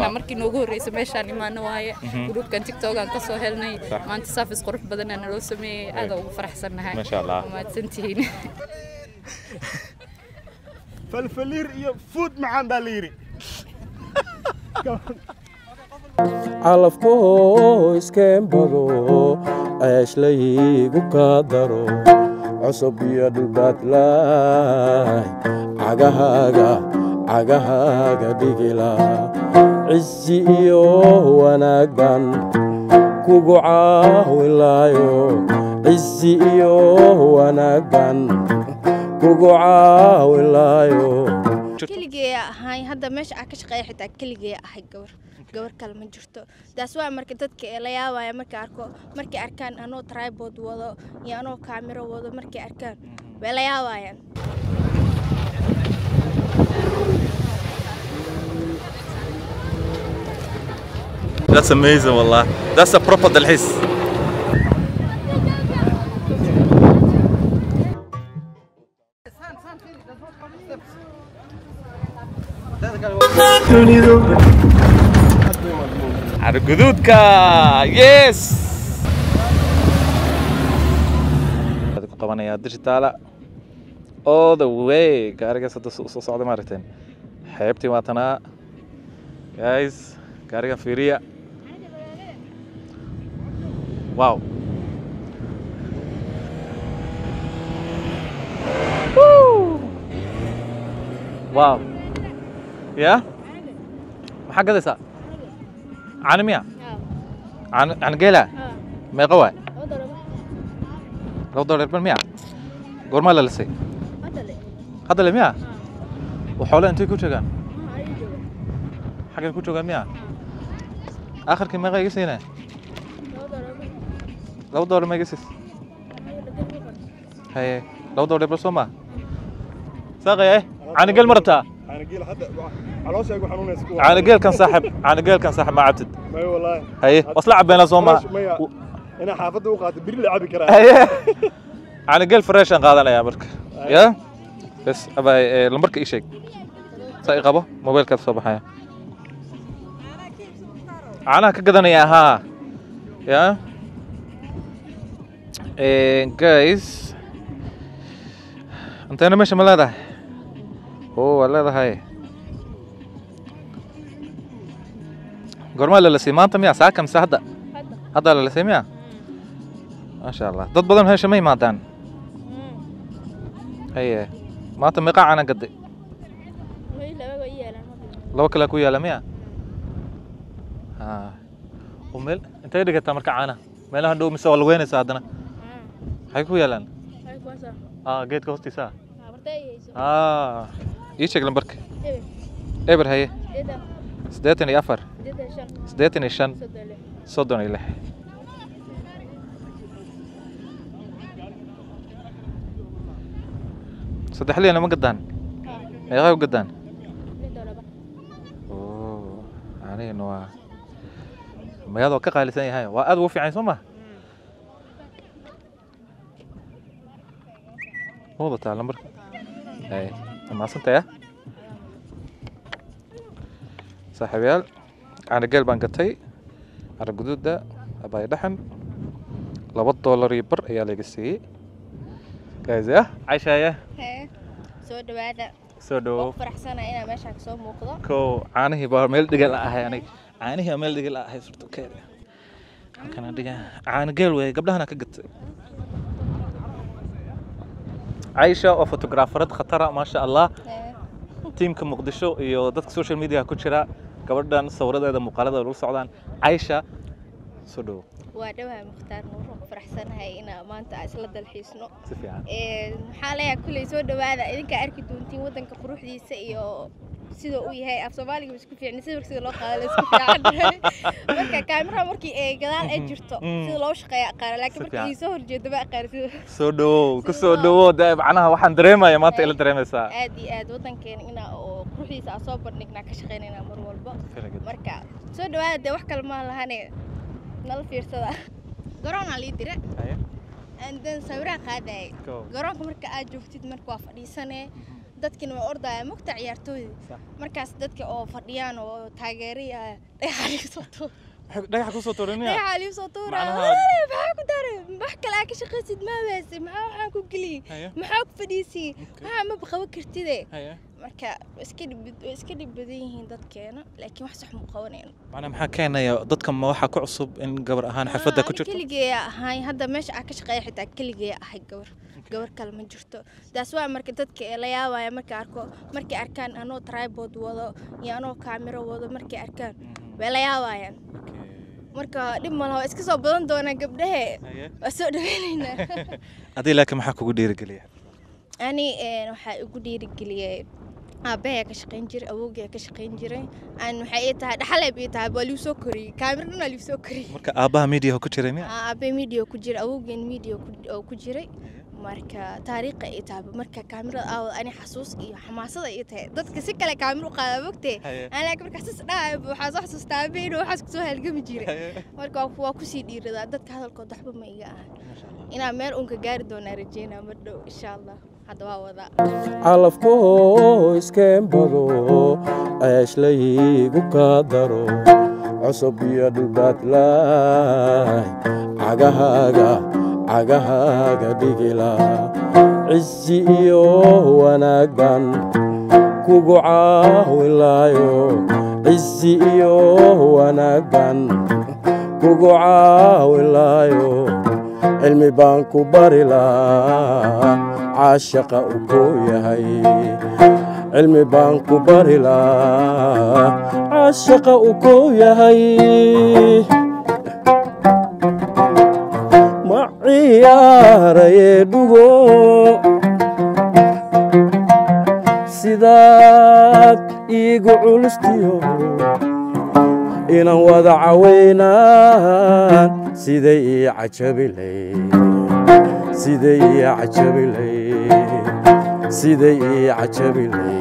faraxsanahay markii noogu horeysay meeshaan imaano waaye groupkan TikTok aan ka soo helnay maanta service qurux badan aan loo sameeyay aad ugu faraxsanahay ما شاء الله ما تنتهين فلفلير iyo food macaan baa la yiri calafkoo iskeenbado ceeshlaygu ka daro cusub iyo dhulbaadlaay cagahaaga dhigila cizi iyo wanaag baan kugu caawilaayo cizi iyo wanaag baan kugu caawilaayo كليجي هاي هذا مش عكش قايح حتى كليجي هاي جور كلمة جرتو داسوا مركزات كلايا ويا مركي أركان أنا ترايبود وضو يا أنا كاميرا وضو مركي أركان ولايا ويا That's amazing والله That's a proper دلحيس عرقدودكا يس هذا طبعا يا ديجيتالا all the way gaariga soo socda maaragteen xeebtii waatana guys gaariga fiiriya wow wow يا maxaa gadaysaa caano miya caano geela meeqa waay $2 bar miya goormaa la lisay hadda le miya xoolo intay ku joogaan xaggay ku joogaan miya aakhirkii meeqa iga siinaya $2 ma iga siis haye $2 bar soo maa saaqaya caano geel ma rabtaa عن قيل كان صاحب ما عبتد ما والله هي اصلا عبينا صوما انا حافظ وقعت بري لعبي كرا عن قيل فريش قادنا يا برك يا بس ابا لمرك اي شيء ساي قبو موبايل كان صباحيا انا كقدنا يا ها يا جايز انت انا ماشي ملاده والله هاي قرما لا سيمانتا ميا ساكم سهدا هذا لا سيميا ما شاء الله ضد بدن هاي شمي مادان هي ما تمقع انا قد لو كلا كويا لميا ها ومل انت دغت مركع انا meelaha dhow mise wal weynaysa hadana hay ku yeelan geedka hoostiisa ii sheeg lambarka eber haye 84 85 36 صدح لي انا ما قدان يا غايب قدان اوه يعني انه ما يضو كقالسان هاي واد وفي عين سمه هو بتاع الامر اي ما صنت يا صاحبيال انا قلب ان قتي على الجدود ده ابا يدحن $2 يبر يا ليغسي كايز يا عايشه يا soo dhawaada soo dhawo faraxsana ina meesha ka soo muuqdo ko caanahi baa meel dhigal ahay aniga caanahi meel dhigal ahay surto keeda kana dhiga caana geel way gabdhahana ka gatay Aisha oo photographerad khatara ma sha Allah teamka Muqdisho iyo dadka social media ku jira gabadhan sawiradeeda muuqaalada lagu socdaan Aisha soo dhawo waa dhawahay muxtaar nuur faraxsanahay ina maanta isla dalxiisno si fiican maxaa la yaa kulay soo dhawaada idinka arki doontiin wadanka quruxdiisa iyo sida uu yahay af Soomaaliga isku fiican sida loo qaado isku fiican marka kaamira markii ay gadaal ay jirto sida loo shaqeeyo qaar laakiin markii soo horjeedo ba qaar soo dhawo ku soo dhawo macnaha waxaan dareemayaa maanta ila dareemaysaa aad iyo aad wadankeena ina oo quruxdiisa soo bandhignaa ka shaqeynayna mar walba marka soo dhawaada wax kale ma lahane nala fiirsada garoona la dire and then sawira qaaday garoonka marka aad joogtid marka waa fadhiisanay dadkina way ordayaan mugta ciyaartooyda markaas dadka oo fadhiyaan oo taageeraya dhagax soo tuur dhagax ku soo tuurinaya dhagax soo tuur maxaa ku daray wax kale ka shaqaysid ma weesay maxaa waxaan ku geli maxaa ku fadhiisi maxaa ma qaban kartide marka iska dhib badan yihiin dadkeena laakiin wax sax ma qabanayno maxaa keenaya dadka ma waxa ku cusub in gabar ahaan xafada ku jirto kaligeey ahay hadda meesha aan ka shaqeeyo xitaa kaligeey ahay gabar kale ma jirto daas waa marka dadka la yaabaya markay arkaan anoo tripod wado iyo anoo kaamiro wado markay arkaan way la yaabayaan marka dib ma laha iska soo badan doona gabdhahe waa soo dhaweynayna adii laakiin maxaa kugu dhiirigeliya ani waxa igu dhiirigeliyay aabbahay ka shaqeyn jiray awowgay ka shaqeyn jiray aan waxay tahay dhaxalay bay tahay baa liu soo koriyay kaamirna liu soo koriyay marka aabbaha media ku jiray miya aabbahay media ku jiray awowgay media ku jiray marka taariikh ay tahay marka kaamirada aawad ani xasuus iyo xamaasad ay tahay dadka si kale kaamir u qaada waqti aan laakiin marka xasuus dhaay waxa soo xasuustaa beeno waxa soo halgami jiray marka waa ku sii dhiirada dadka hadalkooda waxba ma iga ahan ina meel uun ka gaari doona rajeena mar dhow insha Allah hada waa wada calafko iskeen bado aashlaygu ka daro cusub iyo dhulbaadlaay cagahaaga dhigila cisi iyo wanaag baan kugu caawilaayo cisi iyo wanaag baan kugu caawilaayo cilmi baan ku bari lahaa caashaqa u kuu yahay cilmi baan ku bari lahaa caashaqa u kuu yahay ma ciyaaraye dhugo sidaad iigu culustiyo inaan wada caweynaan siday ii cajabilay siday ii cajabilay siday ii cajabilay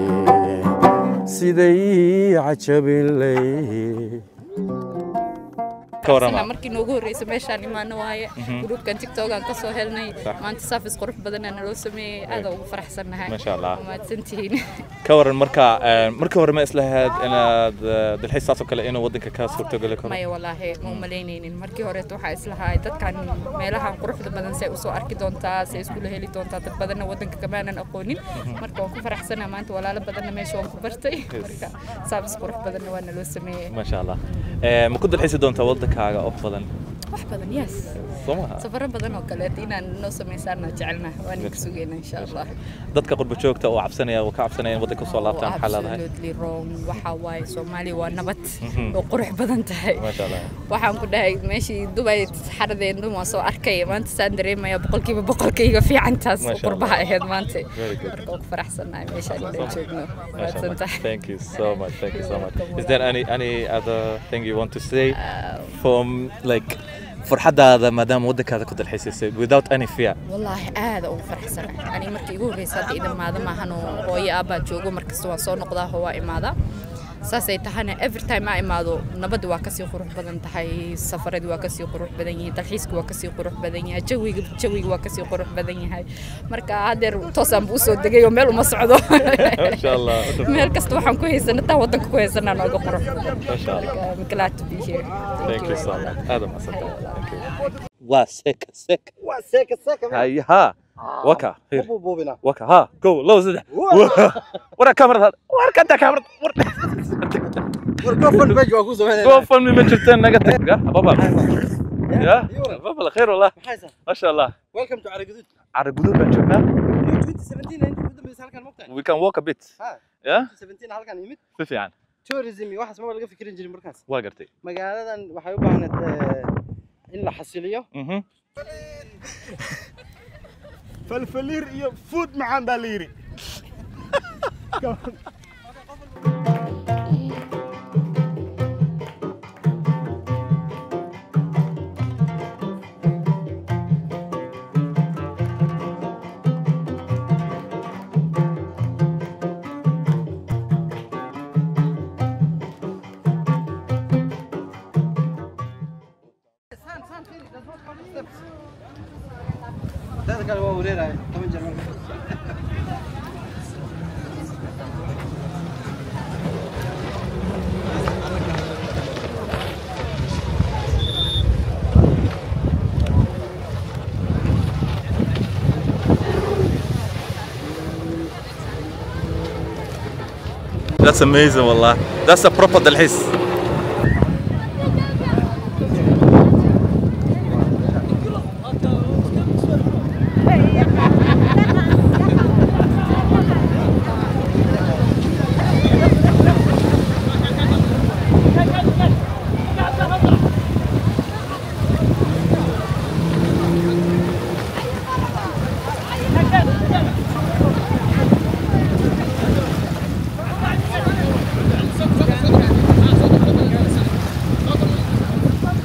siday ii cajabilay markii noogu horeysay meeshaan imaano waaye gruubkan TikTok aan ka soo helnay maanta saafis qurux badan aan loo sameeyay aad ugu faraxsanahay ma sha Allah ma santiin ka waran markii hore ma islahayd inaad dalxiisaas oo kale inuu wadanka ka suurto gali karo may wallahi ma maleynaynin markii hore waxa islahay dadkan meelaha quruxda badan say u soo arki doontaa say isku heli doontaa dad badan wadanka kamaanan aqoonin marka waan ku faraxsanahay maanta walaalo badan meesha waan ku bartay marka saafis qurux badan waan loo sameeyay ma sha Allah ma ku dalxiisi doontaa wadanka kaaga oo badan wax badan yes safar badan oo kale inaan noo sameysana jecelna waan ku sugeynaa insha Allah dadka qurbo joogta oo cabsanaya oo ka cabsanaya wadanka soo laabtaan xaaladaha absolutely wrong waxa waay Soomaali waa nabad oo qurux badan tahay ma sha Allah waxaan ku dhahay meeshii Dubai xaradeenu ma soo arkay maanta saan dareemaya boqolkiiba fiicantaas qurbaha ahayd maanta marka ku faraxsanahay meesha aan joogno thank you so much is there any other thing you want to say from like فرحدة مدام ودك هذا كنت الحسيس without any fear والله هذا أو فرح سنة أنا مركي يقول ريساتي إذا ما هذا ما هنو هو أبا جوجو مركز سوى صور نقضاه هو إماذا ساسي تهنا every time ما إماذو نبض واكسي قروح بدن تحي سفرد واكسي قروح بدني تلحيس واكسي قروح بدني جوي واكسي قروح بدني هاي مركا هادر توسام بوسو دقي يوم ميلو مسعودو ما شاء الله ميل كستو حن كويس نتا ودنك كويس أنا نوقو قروح ما شاء الله I'm glad to be here thank you so much هذا ما صدق واسك هاي ها وكا وكا ها جو لو زد ورا كاميرا هذا ورا كنت كاميرا قوفل من جبتنا نقطة بابا يا بابا خير والله ما شاء الله ويلكم تو عرقدود عرقدود بنشوفنا 2017 انت بس halkan مقطع we can walk a bit yeah 17 halkan yimid في fiican tourism waxaas ma laga fikirin jirin markaas waa gartay magaaladan waxay u baahnad in la xasiliyo فلفلير iyo food macaan baa la yiri هذا كان هو ورينا 8 جرمان That's amazing والله. That's a proper dalxiis.